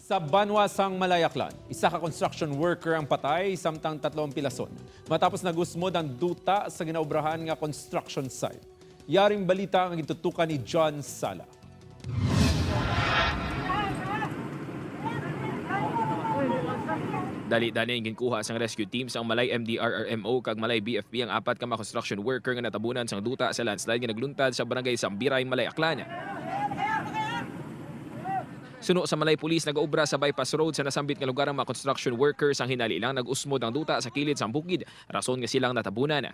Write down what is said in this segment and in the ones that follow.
Sa Banwasang Malayaklan, isa ka construction worker ang patay, samtang tatlo ang pilason. Matapos nag-usmod ang Duta sa ginaobrahan nga construction site. Yaring balita ang itutukan ni John Sala. Dali-dali ang ginkuha sang rescue team sang Malay MDRRMO kag Malay BFP ang apat ka mga construction worker nga natabunan sang Duta sa landslide nga nagluntad sa barangay Sambiray, Malayaklan. Suno sa Malay Police nag-obra sa bypass road sa nasambit nga lugar ang mga construction workers ang hinali lang nag-usmod ang Duta sa kilid sang bukid, rason nga silang natabunan.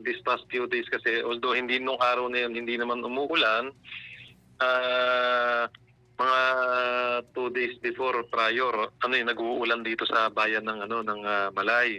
This past few days kasi, although hindi nung araw na yun, hindi naman umuulan, mga 2 days before prior, nag-uulan dito sa bayan ng Malay.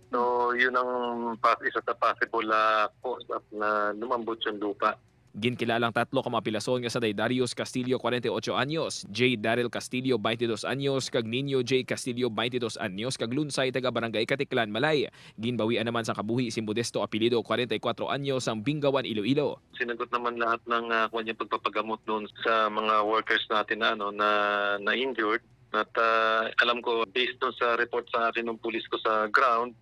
So, yun ang isa sa possible cause of na lumambot yung lupa. Ginkilalang tatlo ka mga pilason nga sa Darius Castillo 48 anyos, J. Daryl Castillo 22 anyos, kag Nino J. Castillo 22 anyos, kag Lunsay taga barangay Katiklan, Malay. Ginbawian naman sa kabuhi si Modesto Apelido 44 anyos ang Bingawan, Iloilo. Sinagot naman lahat ng kanyang pagpapagamot doon sa mga workers natin na injured. At alam ko, based doon sa report sa akin ng pulis ko sa ground,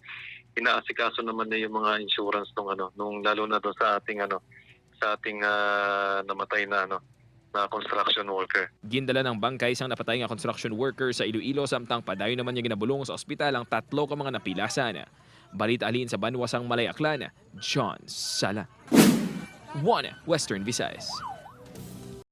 inaasikaso naman na yung mga insurance nung lalo na doon sa ating namatay na construction worker. Gindala ng bangkay sang napatay nga construction worker sa Iloilo samtang padayon naman niya ginabulong sa ospital ang tatlo ka mga napilasan. Balita alin sa Banwasang Malayaklan, John Sala. 1 Western Visayas.